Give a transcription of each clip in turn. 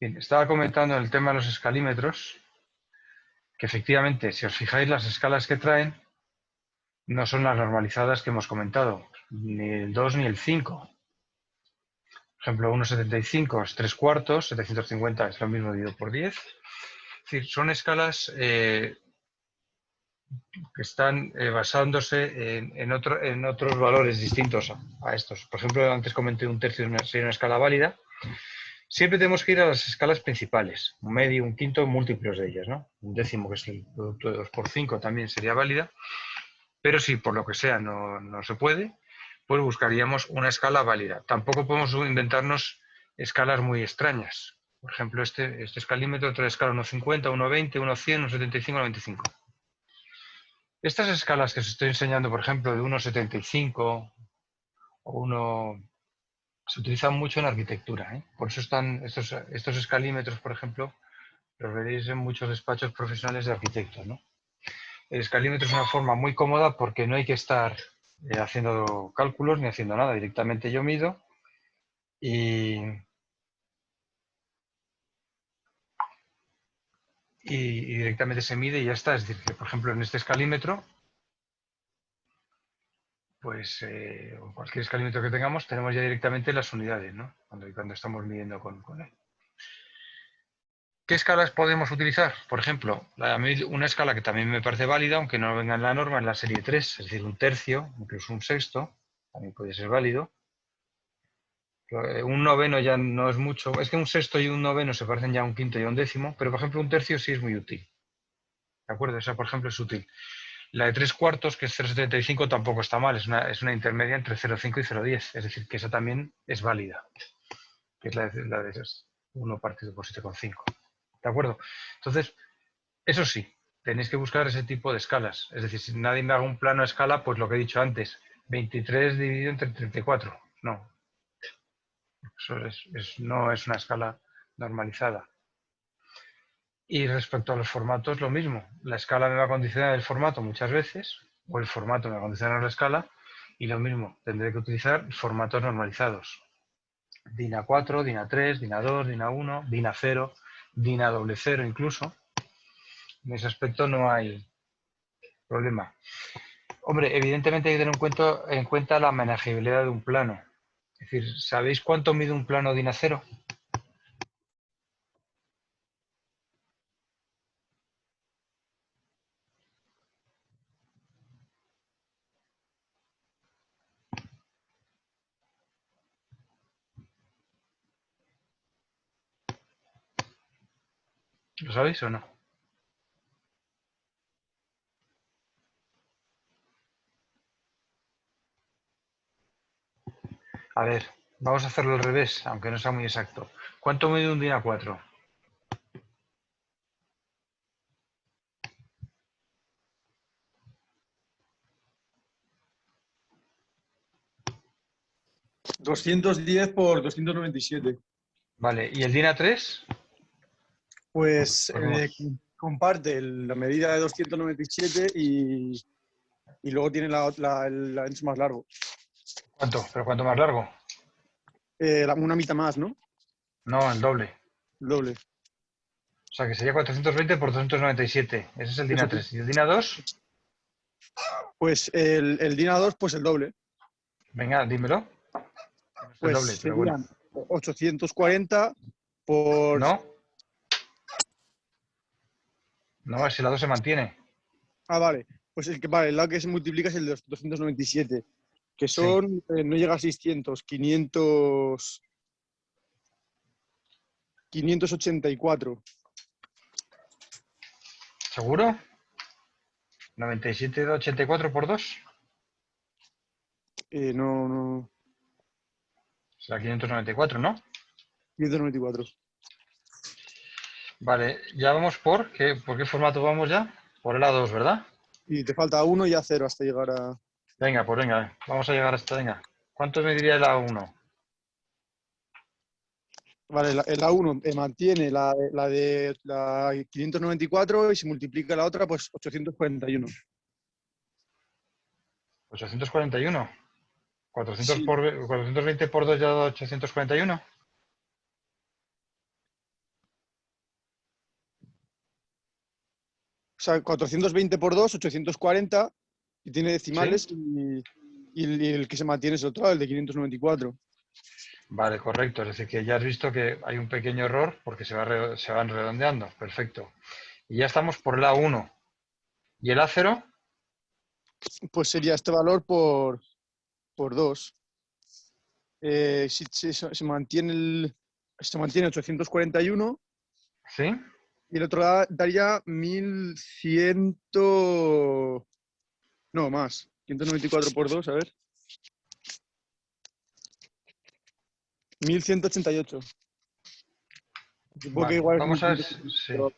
Bien, estaba comentando el tema de los escalímetros, que efectivamente, si os fijáis, las escalas que traen no son las normalizadas que hemos comentado, ni el 2 ni el 5. Por ejemplo, 1,75 es 3 cuartos, 750 es lo mismo dividido por 10. Es decir, son escalas que están basándose en otros valores distintos a estos. Por ejemplo, antes comenté un tercio sería una escala válida. Siempre tenemos que ir a las escalas principales, un medio, un quinto, múltiplos de ellas, ¿no? Un décimo, que es el producto de 2 por 5, también sería válida. Pero si por lo que sea no se puede, pues buscaríamos una escala válida. Tampoco podemos inventarnos escalas muy extrañas. Por ejemplo, este escalímetro trae escala 1,50, 1,20, 1,100, 1,75, 1,25. Estas escalas que os estoy enseñando, por ejemplo, de 1,75 o 1... se utilizan mucho en arquitectura, ¿eh? Por eso están estos escalímetros, por ejemplo, los veréis en muchos despachos profesionales de arquitectos, ¿no? El escalímetro es una forma muy cómoda porque no hay que estar haciendo cálculos ni haciendo nada. Directamente yo mido y directamente se mide y ya está. Es decir, que, por ejemplo, en este escalímetro, pues cualquier escalímetro que tengamos, tenemos ya directamente las unidades, ¿no? Cuando estamos midiendo con él. ¿Qué escalas podemos utilizar? Por ejemplo, una escala que también me parece válida, aunque no venga en la norma, es la serie 3, es decir, un tercio, incluso un sexto, también puede ser válido. Un noveno ya no es mucho, es que un sexto y un noveno se parecen ya a un quinto y a un décimo, pero por ejemplo un tercio sí es muy útil. ¿De acuerdo? Esa, por ejemplo, es útil. La de 3 cuartos, que es 0,75, tampoco está mal, es una intermedia entre 0,5 y 0,10, es decir, que esa también es válida, que es la de 1 partido por 7,5. ¿De acuerdo? Entonces, eso sí, tenéis que buscar ese tipo de escalas. Es decir, si nadie me haga un plano a escala, pues lo que he dicho antes, 23 dividido entre 34. No, eso no es una escala normalizada. Y respecto a los formatos, lo mismo. La escala me va a condicionar el formato muchas veces, o el formato me va a condicionar la escala, y lo mismo, tendré que utilizar formatos normalizados. DIN A4, DIN A3, DIN A2, DIN A1, DIN A0, DIN A00 incluso. En ese aspecto no hay problema. Hombre, evidentemente hay que tener en cuenta la manejabilidad de un plano. Es decir, ¿sabéis cuánto mide un plano DIN A0? ¿Lo sabéis o no? A ver, vamos a hacerlo al revés, aunque no sea muy exacto. ¿Cuánto mide un DIN A4? $210 por 297. Vale, ¿y el DIN A3? Pues Podemos... comparte la medida de 297 y luego tiene el ancho más largo. ¿Cuánto? ¿Pero cuánto más largo? Una mitad más, ¿no? No, el doble. El doble. O sea, que sería 420 por 297. Ese es el DIN Eso, A3. ¿Y el DIN A2? pues el DIN A2, pues el doble. Venga, dímelo. No es el Pues doble, pero bueno. serían 840 por... No, no, si el A2 se mantiene. Ah, vale. Pues el lado que se multiplica es el de 297, que Sí. son, no llega a 600, 584. ¿Seguro? 97,84 por 2. No, Será 594, ¿no? 594. Vale, ya vamos ¿por qué formato vamos ya? Por el A2, ¿verdad? Y te falta 1 y A0 hasta llegar a... Venga, pues venga, vamos a llegar hasta, venga. ¿Cuánto me diría el A1? Vale, el A1 mantiene la 594 y se multiplica la otra, pues 841. 841. Sí, 420 por 2 ya da 841. sea, 420 por 2, 840, y tiene decimales, ¿Sí? y el que se mantiene es el otro, el de 594. Vale, correcto. Es decir, que ya has visto que hay un pequeño error porque se van redondeando. Perfecto. Y ya estamos por el A1. ¿Y el A0? Pues sería este valor por 2. Si se mantiene se mantiene 841 ¿Sí? y el otro daría 1100, no más, 194 por 2, a ver, 1188. Supongo que Vale. igual es Vamos a ver. 1188, Sí. pero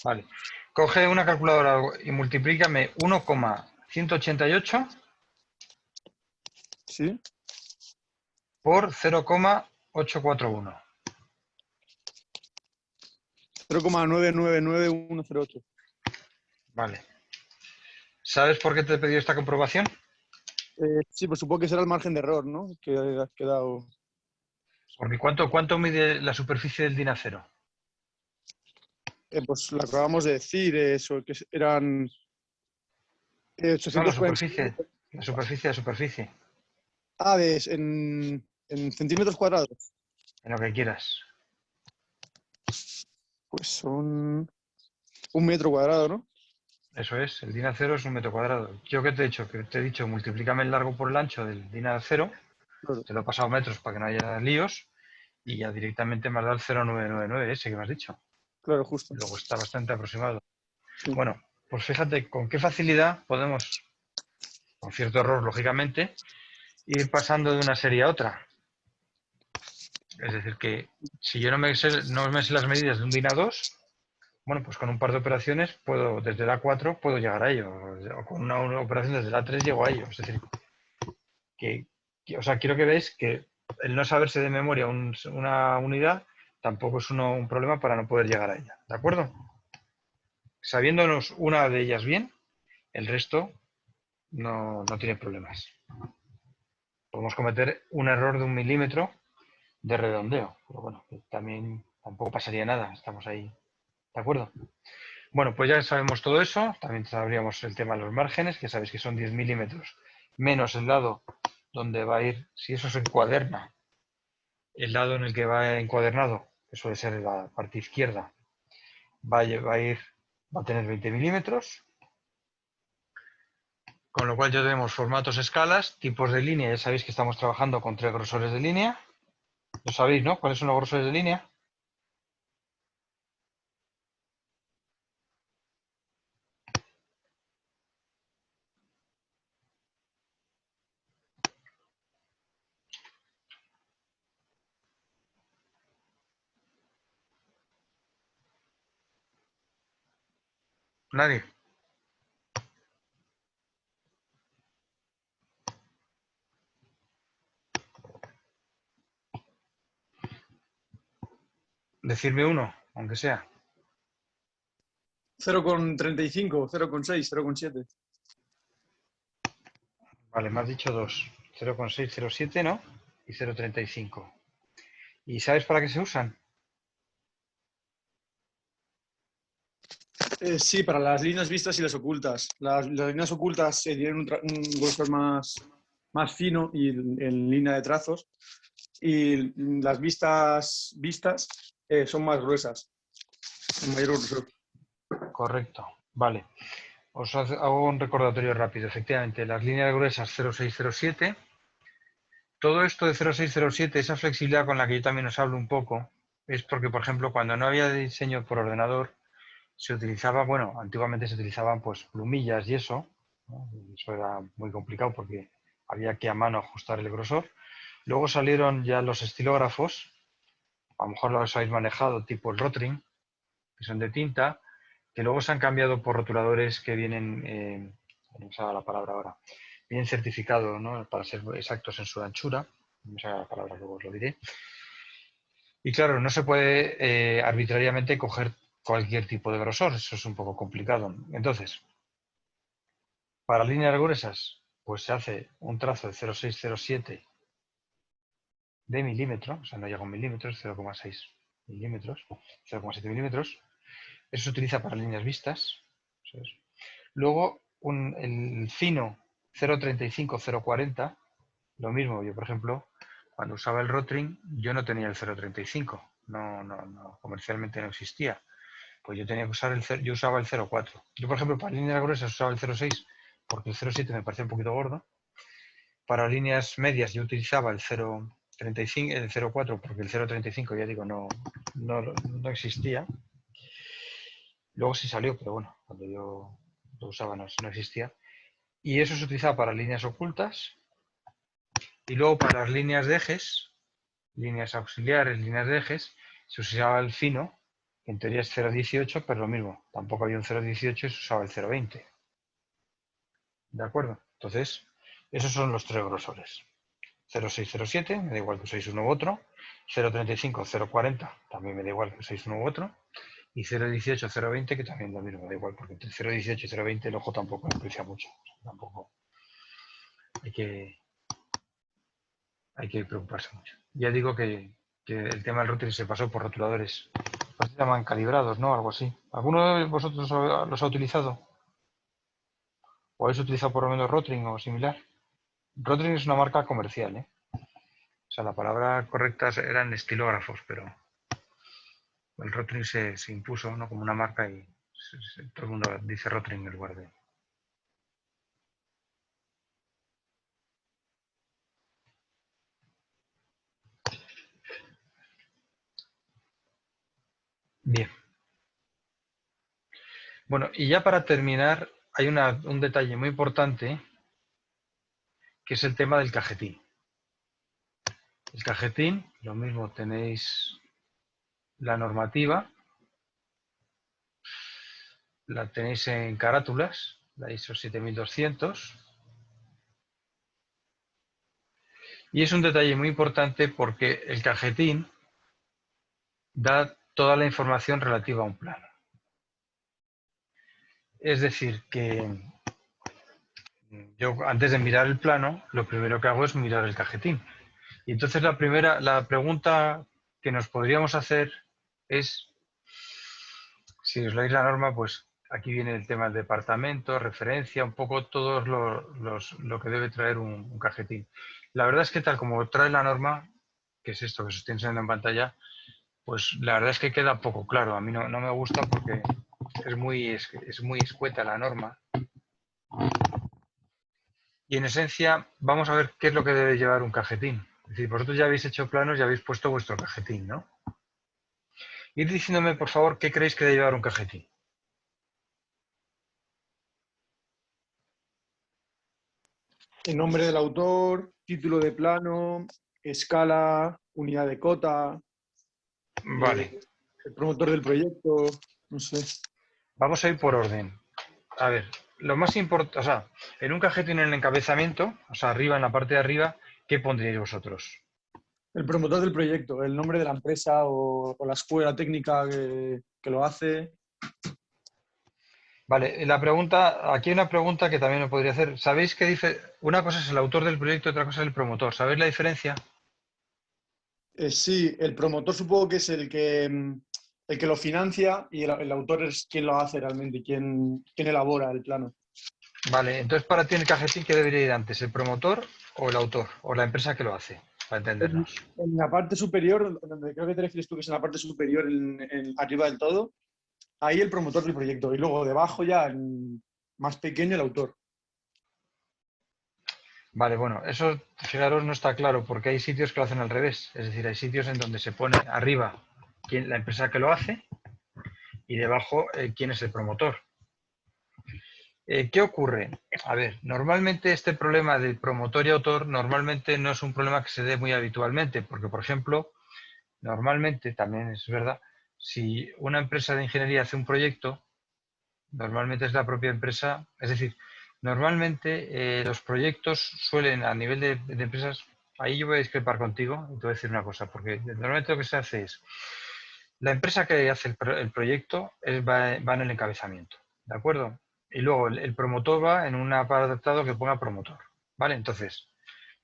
Vale. Coge una calculadora y multiplícame 1,188 sí, por 0,841. 0,999108. Vale. ¿Sabes por qué te he pedido esta comprobación? Sí, pues supongo que será el margen de error, ¿no? Que has quedado. Porque ¿cuánto mide la superficie del dinacero? Pues lo acabamos de decir, eso, que eran No, la 840. superficie. La superficie. Ah, en centímetros cuadrados. En lo que quieras. Pues son 1 metro cuadrado, ¿no? Eso es, el dinacero es 1 metro cuadrado. ¿Yo qué te he dicho? Que te he dicho, multiplícame el largo por el ancho del dinacero. Claro, Te lo he pasado metros para que no haya líos. Y ya directamente me has dado el 0,999, ese que me has dicho. claro, justo. Luego está bastante aproximado. Sí. Bueno, pues fíjate con qué facilidad podemos, con cierto error, lógicamente, ir pasando de una serie a otra. Es decir, que si yo no me sé las medidas de un DIN A2, bueno, pues con un par de operaciones puedo, desde la A4 puedo llegar a ello. O con una operación desde la A3 llego a ello. Es decir, o sea, quiero que veáis que el no saberse de memoria una unidad tampoco es un problema para no poder llegar a ella. ¿De acuerdo? Sabiéndonos una de ellas bien, el resto no tiene problemas. Podemos cometer un error de 1 milímetro de redondeo, pero bueno, también tampoco pasaría nada, estamos ahí, ¿de acuerdo? Bueno, pues ya sabemos todo eso, también sabríamos el tema de los márgenes, que sabéis que son 10 milímetros menos el lado donde va a ir, si eso se encuaderna, el lado en el que va encuadernado, que suele ser la parte izquierda, va a tener 20 milímetros, con lo cual ya tenemos formatos, escalas, tipos de línea, ya sabéis que estamos trabajando con 3 grosores de línea, lo sabéis, ¿no? ¿Cuáles son los grosores de línea? Nadie. Decirme uno, aunque sea. 0,35, 0,6, 0,7. Vale, me has dicho dos. 0,607, ¿no? Y 0,35. ¿Y sabes para qué se usan? Sí, para las líneas vistas y las ocultas. Las líneas ocultas tienen un grosor más fino y en línea de trazos. Y las vistas son más gruesas, con mayor grosor. Correcto. Vale. Hago un recordatorio rápido. Efectivamente, las líneas gruesas 0,607. Todo esto de 0,607, esa flexibilidad con la que yo también os hablo un poco, es porque, por ejemplo, cuando no había diseño por ordenador, se utilizaba, bueno, antiguamente se utilizaban pues plumillas y eso, ¿no? Y eso era muy complicado porque había que a mano ajustar el grosor. Luego salieron ya los estilógrafos, a lo mejor los habéis manejado, tipo el Rotring, que son de tinta, que luego se han cambiado por rotuladores que vienen, no me sale la palabra ahora, vienen certificados, ¿no? Para ser exactos en su anchura, no me sale la palabra, luego os lo diré. Y claro, no se puede arbitrariamente coger cualquier tipo de grosor, eso es un poco complicado. Entonces, para líneas gruesas, pues se hace un trazo de 0,607 de milímetro, o sea, no llega a 1 milímetro, es 0,6 milímetros, 0,7 milímetros. Eso se utiliza para líneas vistas. Eso es. Luego, el fino 0.35, 0.40, lo mismo. Yo, por ejemplo, cuando usaba el Rotring, yo no tenía el 0.35. No, comercialmente no existía. Pues yo tenía que usar yo usaba el 0.4. Yo, por ejemplo, para líneas gruesas usaba el 0.6 porque el 0.7 me parecía un poquito gordo. Para líneas medias yo utilizaba el 0.35, el 0.4 porque el 0.35 ya digo no existía. Luego sí salió, pero bueno, cuando yo lo usaba no existía. Y eso se utilizaba para líneas ocultas. Y luego para las líneas de ejes, líneas auxiliares, líneas de ejes, se usaba el fino, que en teoría es 0.18, pero lo mismo, tampoco había un 0.18 y se usaba el 0.20. ¿De acuerdo? Entonces, esos son los tres grosores. 0.607, me da igual que uséis uno u otro. 0.35, 0.40, también me da igual que uséis uno u otro. Y 0.18, 0.20, que también lo mismo, da igual, porque entre 0.18 y 0.20 el ojo tampoco aprecia mucho. Tampoco hay que preocuparse mucho. Ya digo que el tema del routing se pasó por rotuladores, se llaman calibrados, ¿no? Algo así. ¿Alguno de vosotros los ha utilizado? ¿O habéis utilizado por lo menos Rotring o similar? Rotring es una marca comercial, ¿eh? O sea, la palabra correcta eran estilógrafos, pero el Rotring se impuso, ¿no? Como una marca y todo el mundo dice Rotring en lugar de... Bien. Bueno, y ya para terminar, hay un detalle muy importante, que es el tema del cajetín. El cajetín, lo mismo, tenéis la normativa, la tenéis en carátulas, la ISO 7200. Y es un detalle muy importante porque el cajetín da toda la información relativa a un plano. Es decir, que yo antes de mirar el plano, lo primero que hago es mirar el cajetín. Y entonces la pregunta que nos podríamos hacer es, si os leéis la norma, pues aquí viene el tema del departamento, referencia, un poco todo lo que debe traer un cajetín. La verdad es que tal como trae la norma, que es esto que os estoy enseñando en pantalla, pues la verdad es que queda poco claro. A mí no me gusta porque es muy escueta la norma. Y en esencia, vamos a ver qué es lo que debe llevar un cajetín. Es decir, vosotros ya habéis hecho planos y habéis puesto vuestro cajetín, ¿no? Ir diciéndome, por favor, qué creéis que debe llevar un cajetín. El nombre del autor, título de plano, escala, unidad de cota, Vale, el promotor del proyecto, no sé. vamos a ir por orden. A ver, lo más importante, o sea, en un cajetín en el encabezamiento, o sea, arriba, en la parte de arriba, ¿qué pondríais vosotros? El promotor del proyecto, el nombre de la empresa o la escuela técnica que lo hace. Vale, aquí hay una pregunta que también me podría hacer. ¿Sabéis qué dice? Una cosa es el autor del proyecto y otra cosa es el promotor. ¿Sabéis la diferencia? Sí, el promotor supongo que es el que lo financia y el autor es quien lo hace realmente, quien elabora el plano. Vale, entonces para ti en el cajetín, ¿qué debería ir antes? ¿El promotor o el autor? ¿O la empresa que lo hace? Para En, entendernos. en la parte superior, donde creo que te refieres tú, que es en la parte superior, arriba del todo, ahí el promotor del proyecto y luego debajo ya, más pequeño, el autor. Vale, bueno, eso, fijaros, no está claro porque hay sitios que lo hacen al revés. Es decir, hay sitios en donde se pone arriba la empresa que lo hace y debajo quién es el promotor. ¿Qué ocurre? A ver, normalmente este problema de promotor y autor normalmente no es un problema que se dé muy habitualmente, porque, por ejemplo, normalmente, también es verdad, si una empresa de ingeniería hace un proyecto, normalmente es la propia empresa, es decir, normalmente los proyectos suelen, a nivel de empresas, ahí yo voy a discrepar contigo y te voy a decir una cosa, porque normalmente lo que se hace es, la empresa que hace el proyecto va en el encabezamiento, ¿de acuerdo? Y luego el promotor va en un apartado que ponga promotor, ¿vale? Entonces,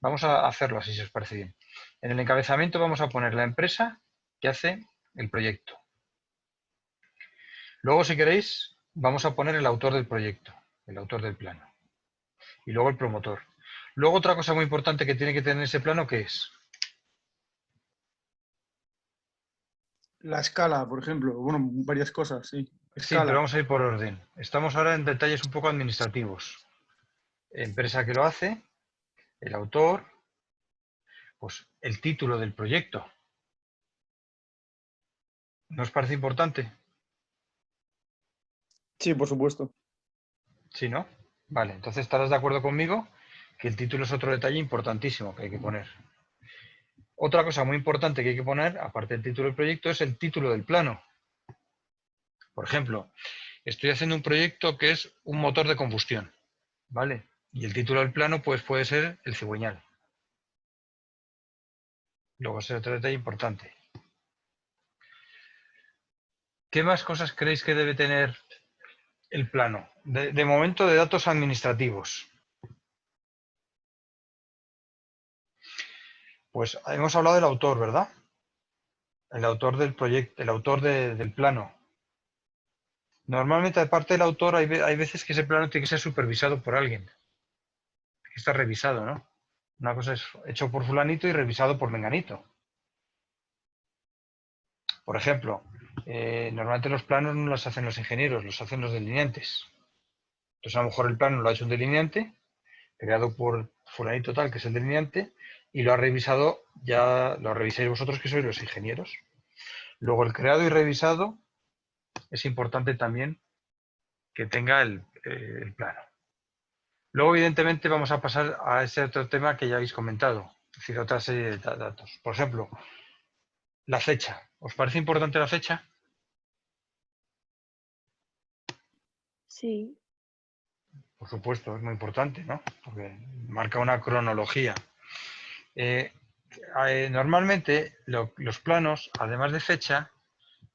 vamos a hacerlo así, si os parece bien. En el encabezamiento vamos a poner la empresa que hace el proyecto. Luego, si queréis, vamos a poner el autor del proyecto, el autor del plano. Y luego el promotor. Luego otra cosa muy importante que tiene que tener ese plano, ¿qué es? La escala, por ejemplo. Bueno, varias cosas, sí. Sí, pero Escala. vamos a ir por orden. Estamos ahora en detalles un poco administrativos. Empresa que lo hace, el autor, pues el título del proyecto. ¿No os parece importante? Sí, por supuesto. Sí, ¿no? Vale, entonces estarás de acuerdo conmigo que el título es otro detalle importantísimo que hay que poner. Otra cosa muy importante que hay que poner, aparte del título del proyecto, es el título del plano. Por ejemplo, estoy haciendo un proyecto que es un motor de combustión, ¿vale? Y el título del plano pues, puede ser el cigüeñal. Luego es otro detalle importante. ¿Qué más cosas creéis que debe tener el plano? De momento, de datos administrativos. Pues hemos hablado del autor, ¿verdad? El autor del proyecto, el autor del plano. Normalmente, aparte del autor, hay veces que ese plano tiene que ser supervisado por alguien. Que está revisado, ¿no? Una cosa es hecho por fulanito y revisado por menganito. Por ejemplo, normalmente los planos no los hacen los ingenieros, los hacen los delineantes. Entonces, a lo mejor el plano lo ha hecho un delineante, creado por fulanito tal, que es el delineante, y lo ha revisado, ya lo revisáis vosotros, que sois los ingenieros. Luego, el creado y revisado es importante también que tenga el plano. Luego, evidentemente, vamos a pasar a ese otro tema que ya habéis comentado, es decir, otra serie de datos. Por ejemplo, la fecha. ¿Os parece importante la fecha? Sí, Por supuesto, es muy importante, ¿no? Porque marca una cronología. Eh, Normalmente los planos, además de fecha,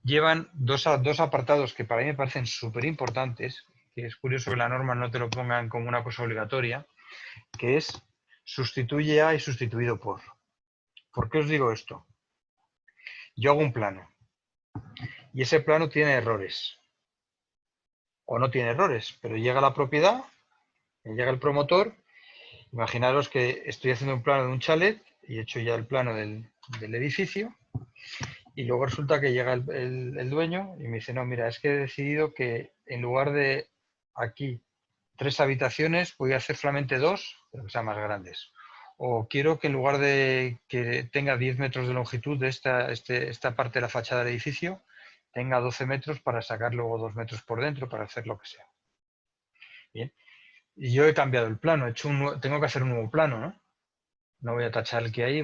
llevan dos apartados que para mí me parecen súper importantes, que es curioso que la norma no te lo pongan como una cosa obligatoria, que es sustituye a y sustituido por. ¿Por qué os digo esto? Yo hago un plano y ese plano tiene errores o no tiene errores, pero llega a la propiedad, llega el promotor. Imaginaros que estoy haciendo un plano de un chalet y he hecho ya el plano del edificio y luego resulta que llega el dueño y me dice, no, mira, es que he decidido que en lugar de aquí 3 habitaciones voy a hacer solamente 2, pero que sean más grandes. O quiero que en lugar de que tenga 10 metros de longitud de esta parte de la fachada del edificio, tenga 12 metros para sacar luego 2 metros por dentro para hacer lo que sea. Bien. Y yo he cambiado el plano, tengo que hacer un nuevo plano, ¿no? No voy a tachar el que hay,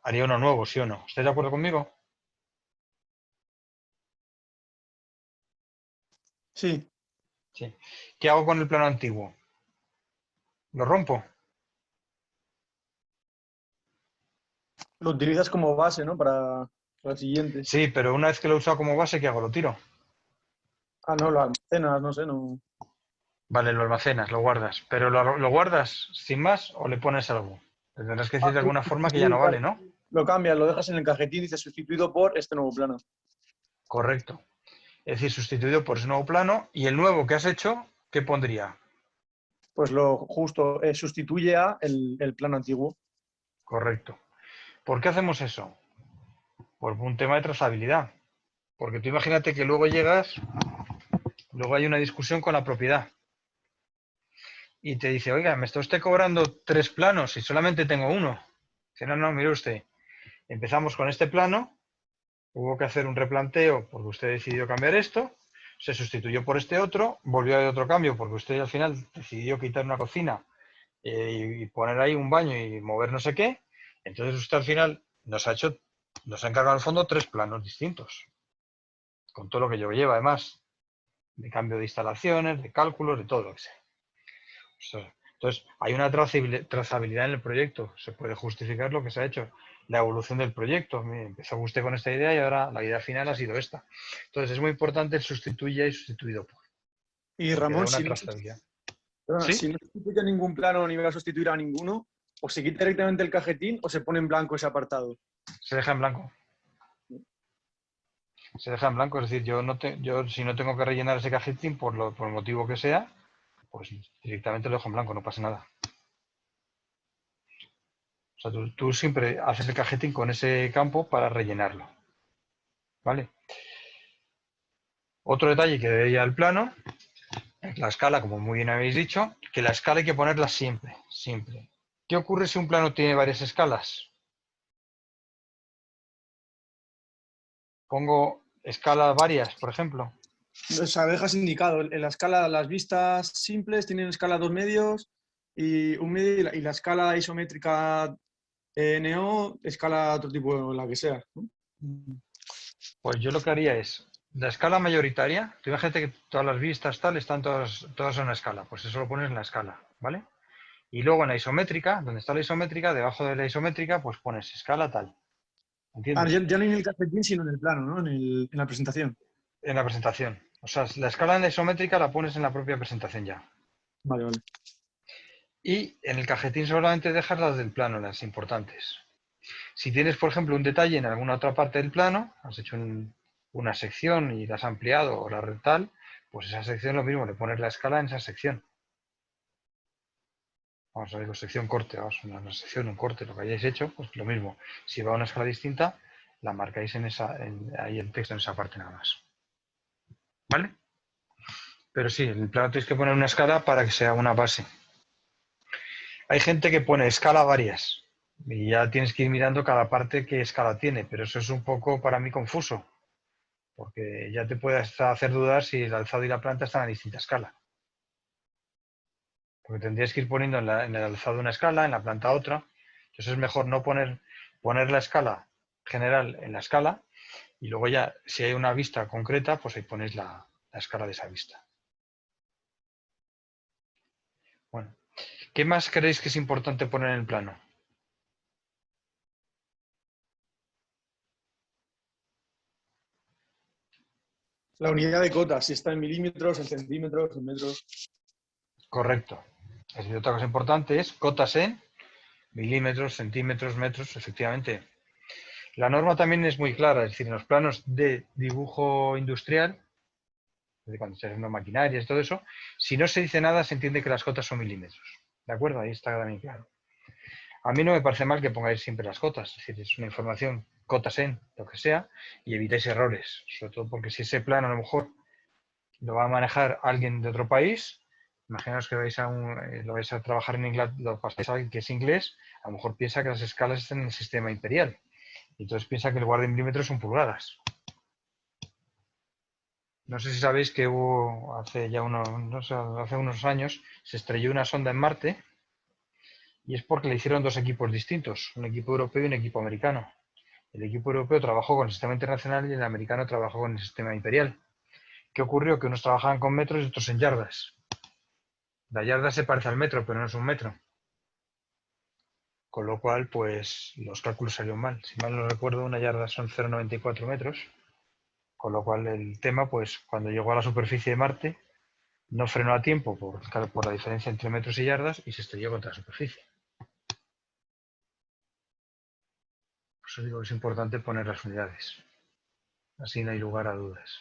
haría uno nuevo, ¿sí o no? ¿Estáis de acuerdo conmigo? Sí. Sí. ¿Qué hago con el plano antiguo? ¿Lo rompo? Lo utilizas como base, ¿no? Para el siguiente. Sí, pero una vez que lo he usado como base, ¿qué hago? Lo tiro. Ah, no, lo almacenas, no sé, no. Vale, lo almacenas, lo guardas. ¿Pero lo guardas sin más o le pones algo? Le tendrás que decir de alguna forma que ya Sí, no claro. vale, ¿no? Lo cambias, lo dejas en el cajetín y dice sustituido por este nuevo plano. Correcto. Es decir, sustituido por ese nuevo plano y el nuevo que has hecho, ¿qué pondría? Pues lo justo sustituye a el plano antiguo. Correcto. ¿Por qué hacemos eso? Por un tema de trazabilidad. Porque tú imagínate que luego llegas, luego hay una discusión con la propiedad y te dice, oiga, me está usted cobrando 3 planos y solamente tengo uno. Dice, no, no, mire usted, empezamos con este plano, hubo que hacer un replanteo porque usted decidió cambiar esto, se sustituyó por este otro, volvió a haber otro cambio porque usted al final decidió quitar una cocina y poner ahí un baño y mover no sé qué. Entonces usted al final nos ha encargado al fondo 3 planos distintos, con todo lo que lleva además, de cambio de instalaciones, de cálculos, de todo lo que sea. Entonces, hay una trazabilidad en el proyecto, se puede justificar lo que se ha hecho, la evolución del proyecto. Empezó usted con esta idea y ahora la idea final ha sido esta. Entonces, es muy importante el sustituye y sustituido por, Y porque da Ramón, una trazabilidad. perdona, ¿Sí? si no sustituye ningún plano ni va a sustituir a ninguno, o se quita directamente el cajetín o se pone en blanco ese apartado. Se deja en blanco. Se deja en blanco, es decir, yo si no tengo que rellenar ese cajetín por el motivo que sea, pues directamente lo dejo en blanco, no pasa nada. O sea, tú siempre haces el cajetín con ese campo para rellenarlo. ¿Vale? Otro detalle que debería el plano es la escala, como muy bien habéis dicho, que la escala hay que ponerla siempre, siempre. ¿Qué ocurre si un plano tiene varias escalas? Pongo escalas varias, por ejemplo. O sea, dejas indicado, en la escala, las vistas simples tienen escala 2 medios y un medio y la escala isométrica NO, escala otro tipo, la que sea, ¿no? Pues yo lo que haría es, la escala mayoritaria, tú imagínate que todas las vistas tal están todas en una escala, pues eso lo pones en la escala, ¿vale? Y luego en la isométrica, donde está la isométrica, debajo de la isométrica, pues pones escala tal, Ah, ¿entiendes? ya no en el cajetín, sino en el plano, ¿no? En la presentación. En la presentación. O sea, la escala en la isométrica la pones en la propia presentación ya. Vale, vale. Y en el cajetín solamente dejas las del plano, las importantes. Si tienes, por ejemplo, un detalle en alguna otra parte del plano, has hecho una sección y la has ampliado o la tal, pues esa sección lo mismo, le pones la escala en esa sección. Vamos a ver, sección corte, vamos, una sección, un corte, lo que hayáis hecho, pues lo mismo. Si va a una escala distinta, la marcáis ahí el texto en esa parte nada más. ¿Vale? Pero sí, en el plano tenéis que poner una escala para que sea una base. Hay gente que pone escala varias y ya tienes que ir mirando cada parte qué escala tiene, pero eso es un poco para mí confuso, porque ya te puede hasta hacer dudar si el alzado y la planta están a distinta escala. Porque tendrías que ir poniendo en el alzado una escala, en la planta otra. Entonces es mejor no poner la escala general en la escala y luego ya, si hay una vista concreta, pues ahí pones la escala de esa vista. Bueno, ¿qué más creéis que es importante poner en el plano? La unidad de cotas, si está en milímetros, en centímetros, en metros. Correcto. Es decir, otra cosa importante es cotas en milímetros, centímetros, metros, efectivamente. La norma también es muy clara, es decir, en los planos de dibujo industrial, de cuando se hacen maquinarias y todo eso, si no se dice nada se entiende que las cotas son milímetros. ¿De acuerdo? Ahí está también claro. A mí no me parece mal que pongáis siempre las cotas, es decir, es una información, cotas en, lo que sea, y evitáis errores, sobre todo porque si ese plano a lo mejor lo va a manejar alguien de otro país, imaginaos que lo vais a trabajar en inglés, lo pasáis a alguien que es inglés, a lo mejor piensa que las escalas están en el sistema imperial, y entonces piensa que el lugar de milímetros son pulgadas. No sé si sabéis que hubo hace unos años, se estrelló una sonda en Marte, y es porque le hicieron dos equipos distintos, un equipo europeo y un equipo americano. El equipo europeo trabajó con el sistema internacional y el americano trabajó con el sistema imperial. ¿Qué ocurrió? Que unos trabajaban con metros y otros en yardas. La yarda se parece al metro, pero no es un metro. Con lo cual, pues los cálculos salieron mal. Si mal no recuerdo, una yarda son 0,94 metros. Con lo cual el tema, pues cuando llegó a la superficie de Marte, no frenó a tiempo por la diferencia entre metros y yardas y se estrelló contra la superficie. Por eso digo que es importante poner las unidades. Así no hay lugar a dudas.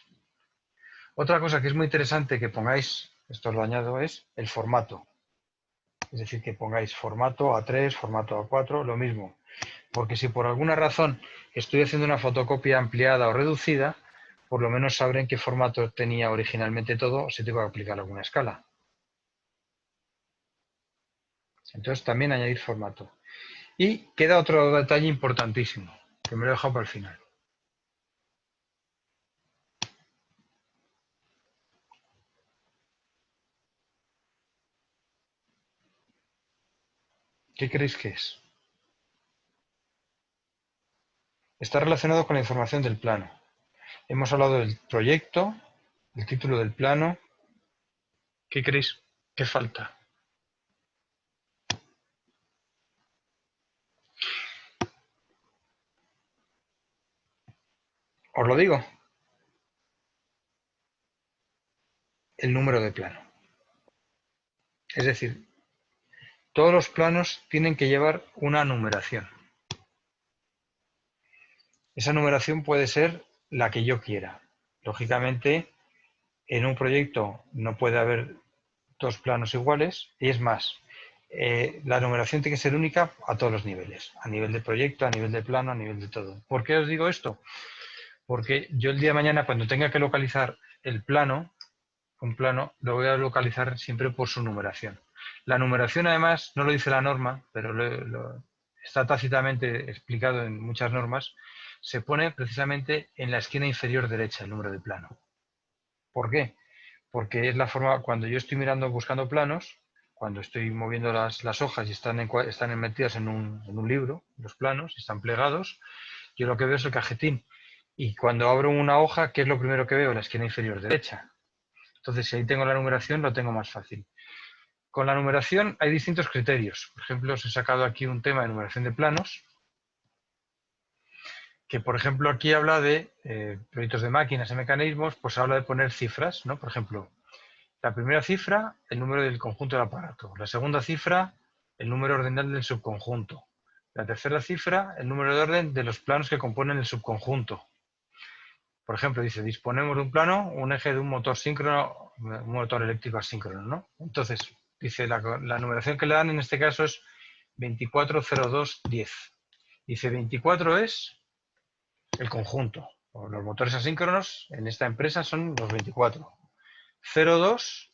Otra cosa que es muy interesante que pongáis, esto lo añado, es el formato. Es decir, que pongáis formato A3, formato A4, lo mismo. Porque si por alguna razón estoy haciendo una fotocopia ampliada o reducida, por lo menos sabré en qué formato tenía originalmente todo o si tengo que aplicar alguna escala. Entonces también añadir formato. Y queda otro detalle importantísimo, que me lo he dejado para el final. ¿Qué creéis que es? Está relacionado con la información del plano. Hemos hablado del proyecto, el título del plano. ¿Qué creéis que falta? Os lo digo, el número de plano. Es decir, todos los planos tienen que llevar una numeración. Esa numeración puede ser la que yo quiera. Lógicamente, en un proyecto no puede haber dos planos iguales y es más, la numeración tiene que ser única a todos los niveles, a nivel de proyecto, a nivel de plano, a nivel de todo. ¿Por qué os digo esto? Porque yo el día de mañana, cuando tenga que localizar el plano, un plano, lo voy a localizar siempre por su numeración. La numeración, además, no lo dice la norma, pero está tácitamente explicado en muchas normas, se pone precisamente en la esquina inferior derecha el número de plano. ¿Por qué? Porque es la forma, cuando yo estoy mirando, buscando planos, cuando estoy moviendo las hojas y están metidas en un libro, los planos, están plegados, yo lo que veo es el cajetín. Y cuando abro una hoja, ¿qué es lo primero que veo? La esquina inferior derecha. Entonces, si ahí tengo la numeración, lo tengo más fácil. Con la numeración hay distintos criterios. Por ejemplo, os he sacado aquí un tema de numeración de planos, que por ejemplo aquí habla de proyectos de máquinas y mecanismos, pues habla de poner cifras, ¿no? Por ejemplo, la primera cifra, el número del conjunto del aparato. La segunda cifra, el número ordinal del subconjunto. La tercera cifra, el número de orden de los planos que componen el subconjunto. Por ejemplo, dice, disponemos de un plano, un eje de un motor síncrono, un motor eléctrico asíncrono, ¿no? Entonces, dice, la numeración que le dan en este caso es 240210. Dice, 24 es el conjunto. Los motores asíncronos en esta empresa son los 24. 02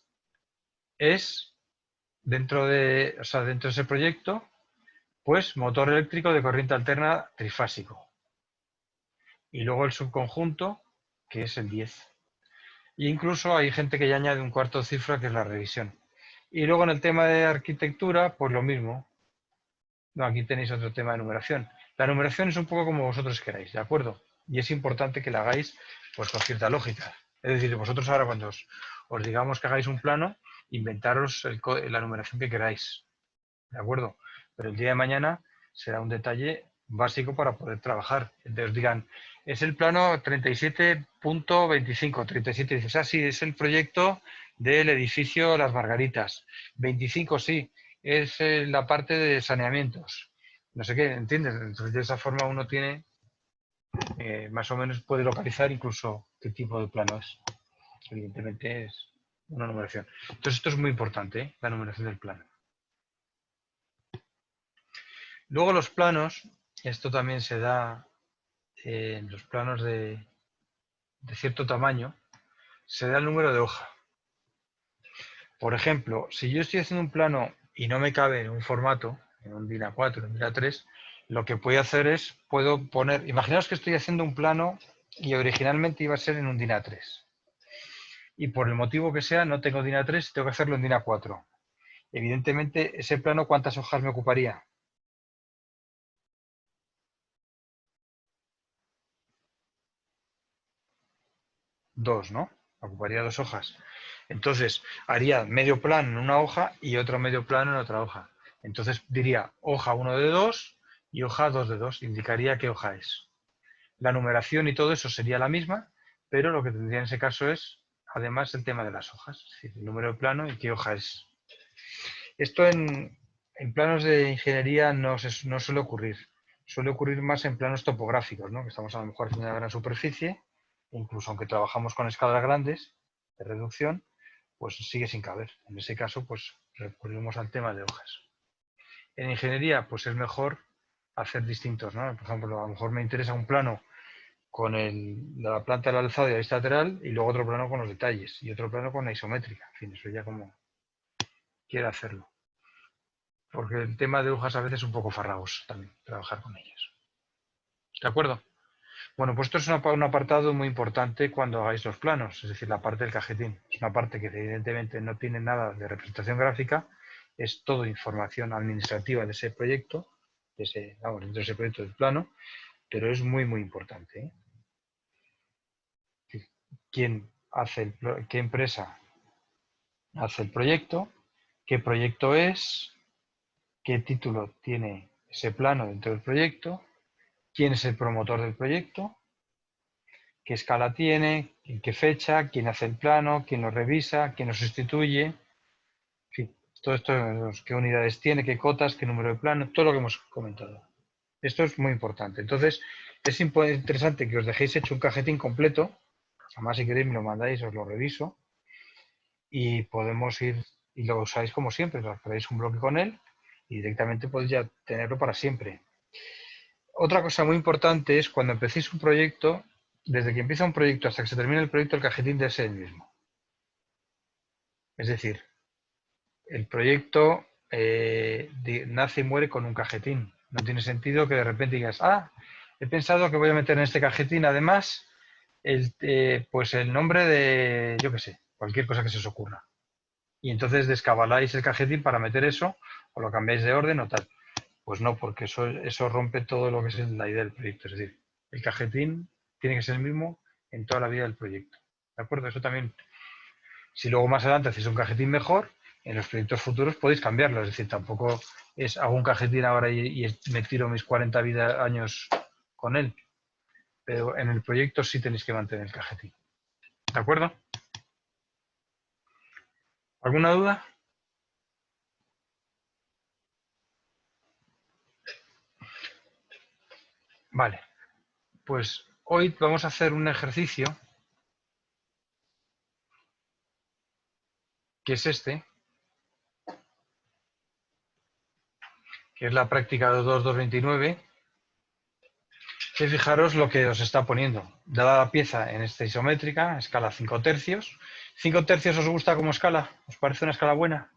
es dentro de ese proyecto, pues motor eléctrico de corriente alterna trifásico. Y luego el subconjunto, que es el 10. E incluso hay gente que ya añade un cuarto cifra, que es la revisión. Y luego en el tema de arquitectura, pues lo mismo. No, aquí tenéis otro tema de numeración. La numeración es un poco como vosotros queráis, ¿de acuerdo? Y es importante que la hagáis pues con cierta lógica. Es decir, vosotros ahora cuando os digamos que hagáis un plano, inventaros la numeración que queráis, ¿de acuerdo? Pero el día de mañana será un detalle básico para poder trabajar. Entonces os dirán, es el plano 37.25, 37 dices, ah, sí, es el proyecto del edificio Las Margaritas. 25, sí, es la parte de saneamientos. No sé qué, ¿entiendes? Entonces de esa forma uno tiene, más o menos puede localizar incluso qué tipo de plano es. Evidentemente es una numeración. Entonces esto es muy importante, ¿eh? La numeración del plano. Luego los planos, esto también se da en los planos de cierto tamaño, se da el número de hoja. Por ejemplo, si yo estoy haciendo un plano y no me cabe en un formato, en un DIN A4, en un DIN A3, lo que puedo hacer es, puedo poner, imaginaos que estoy haciendo un plano y originalmente iba a ser en un DIN A3. Y por el motivo que sea, no tengo DIN A3, tengo que hacerlo en DIN A4. Evidentemente, ese plano, ¿cuántas hojas me ocuparía? 2, ¿no? Ocuparía 2 hojas. Entonces, haría medio plano en una hoja y otro medio plano en otra hoja. Entonces diría hoja 1 de 2 y hoja 2 de 2. Indicaría qué hoja es. La numeración y todo eso sería la misma, pero lo que tendría en ese caso es, además, el tema de las hojas. Es decir, el número de plano y qué hoja es. Esto en planos de ingeniería no suele ocurrir. Suele ocurrir más en planos topográficos, ¿no? Que estamos a lo mejor haciendo una gran superficie, incluso aunque trabajamos con escalas grandes de reducción, pues sigue sin caber. En ese caso, pues recurrimos al tema de hojas. En ingeniería, pues es mejor hacer distintos, ¿no? Por ejemplo, a lo mejor me interesa un plano con la planta del alzado y la vista lateral y luego otro plano con los detalles y otro plano con la isométrica. En fin, eso ya como quiera hacerlo. Porque el tema de hojas a veces es un poco farragoso también, trabajar con ellas. ¿De acuerdo? Bueno, pues esto es un apartado muy importante cuando hagáis los planos, es decir, la parte del cajetín. Es una parte que evidentemente no tiene nada de representación gráfica, es todo información administrativa de ese proyecto, dentro de ese proyecto del plano, pero es muy, muy importante, ¿eh? ¿Qué empresa hace el proyecto? ¿Qué proyecto es? ¿Qué título tiene ese plano dentro del proyecto? ¿Quién es el promotor del proyecto? ¿Qué escala tiene? ¿En qué fecha? ¿Quién hace el plano? ¿Quién lo revisa? ¿Quién lo sustituye? En fin, todo esto, qué unidades tiene, qué cotas, qué número de plano, todo lo que hemos comentado. Esto es muy importante. Entonces, es interesante que os dejéis hecho un cajetín completo. Además, si queréis me lo mandáis, os lo reviso. Y podemos ir, y lo usáis como siempre, os creáis un bloque con él y directamente podéis ya tenerlo para siempre. Otra cosa muy importante es cuando empecéis un proyecto, desde que empieza un proyecto hasta que se termine el proyecto, el cajetín debe ser el mismo. Es decir, el proyecto nace y muere con un cajetín. No tiene sentido que de repente digas, he pensado que voy a meter en este cajetín además pues el nombre de, yo qué sé, cualquier cosa que se os ocurra. Y entonces descabaláis el cajetín para meter eso, o lo cambiáis de orden o tal. Pues no, porque eso rompe todo lo que es la idea del proyecto. Es decir, el cajetín tiene que ser el mismo en toda la vida del proyecto. ¿De acuerdo? Eso también, si luego más adelante hacéis un cajetín mejor, en los proyectos futuros podéis cambiarlo. Es decir, tampoco es hago un cajetín ahora y me tiro mis 40 años con él. Pero en el proyecto sí tenéis que mantener el cajetín. ¿De acuerdo? ¿Alguna duda? Vale. Pues hoy vamos a hacer un ejercicio que es este, que es la práctica de 2.229. Y fijaros lo que os está poniendo. Dada la pieza en esta isométrica, escala 5 tercios. ¿5 tercios os gusta como escala? ¿Os parece una escala buena?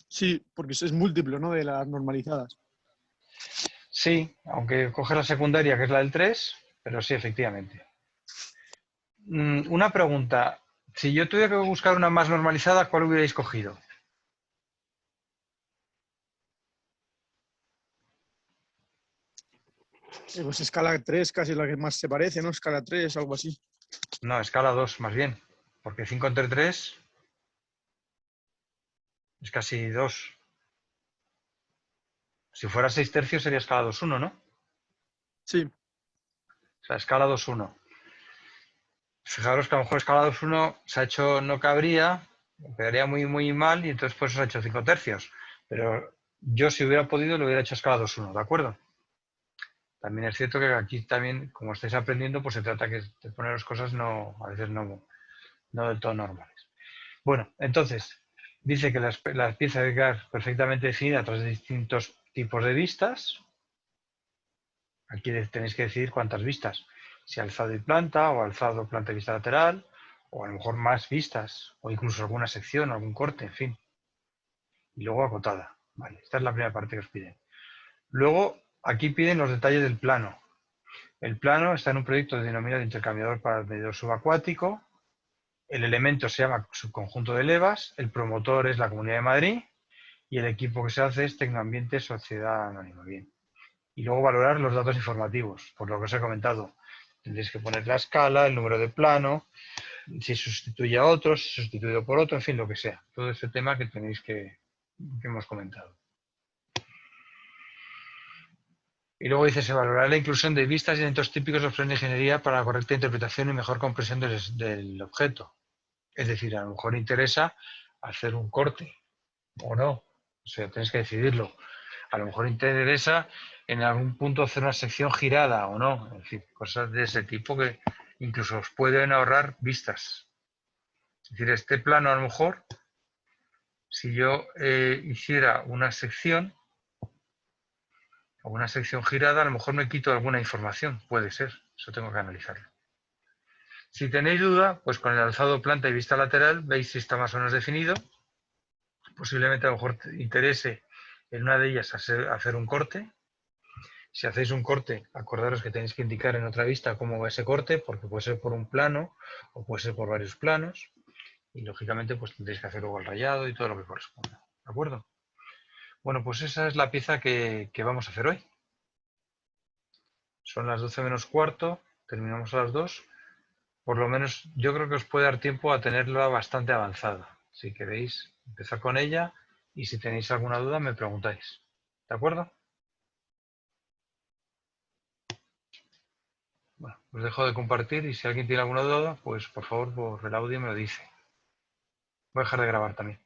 Sí, porque es múltiplo, ¿no? De las normalizadas. Sí, aunque coge la secundaria, que es la del 3, pero sí, efectivamente. Una pregunta. Si yo tuviera que buscar una más normalizada, ¿cuál hubierais cogido? Pues escala 3 casi la que más se parece, ¿no? Escala 3, algo así. No, escala 2 más bien. Porque 5 entre 3 es casi 2. Si fuera 6 tercios sería escala 2,1, ¿no? Sí. O sea, escala 2,1. Fijaros que a lo mejor escala 2,1 se ha hecho, no cabría, quedaría muy, muy mal y entonces pues os ha hecho 5 tercios. Pero yo si hubiera podido lo hubiera hecho escala 2,1, ¿de acuerdo? También es cierto que aquí también, como estáis aprendiendo, pues se trata de poneros cosas a veces no del todo normales. Bueno, entonces, dice que la pieza debe quedar perfectamente definida a través de distintos tipos de vistas. Aquí tenéis que decidir cuántas vistas, si alzado y planta, o alzado, planta y vista lateral, o a lo mejor más vistas, o incluso alguna sección, algún corte, en fin. Y luego acotada. Vale, esta es la primera parte que os piden. Luego, aquí piden los detalles del plano. El plano está en un proyecto denominado intercambiador para el medidor subacuático. El elemento se llama subconjunto de levas, el promotor es la Comunidad de Madrid y el equipo que se hace es Tecnoambiente Sociedad Anónima. Bien. Y luego valorar los datos informativos, por lo que os he comentado. Tendréis que poner la escala, el número de plano, si sustituye a otro, si sustituido por otro, en fin, lo que sea. Todo ese tema que tenéis que hemos comentado. Y luego dice, se valorará la inclusión de vistas y elementos típicos de los planes de ingeniería para la correcta interpretación y mejor comprensión del objeto. Es decir, a lo mejor interesa hacer un corte o no. O sea, tenéis que decidirlo. A lo mejor interesa en algún punto hacer una sección girada o no. En fin, cosas de ese tipo que incluso os pueden ahorrar vistas. Es decir, este plano a lo mejor, si yo hiciera una sección o una sección girada, a lo mejor me quito alguna información. Puede ser. Eso tengo que analizarlo. Si tenéis duda, pues con el alzado planta y vista lateral veis si está más o menos definido. Posiblemente a lo mejor te interese en una de ellas hacer un corte. Si hacéis un corte, acordaros que tenéis que indicar en otra vista cómo va ese corte, porque puede ser por un plano o puede ser por varios planos. Y lógicamente pues tendréis que hacer luego el rayado y todo lo que corresponda. ¿De acuerdo? Bueno, pues esa es la pieza que vamos a hacer hoy. Son las 12 menos cuarto, terminamos a las 2. Por lo menos yo creo que os puede dar tiempo a tenerla bastante avanzada. Si queréis empezar con ella y si tenéis alguna duda me preguntáis. ¿De acuerdo? Bueno, os dejo de compartir y si alguien tiene alguna duda, pues por favor por el audio me lo dice. Voy a dejar de grabar también.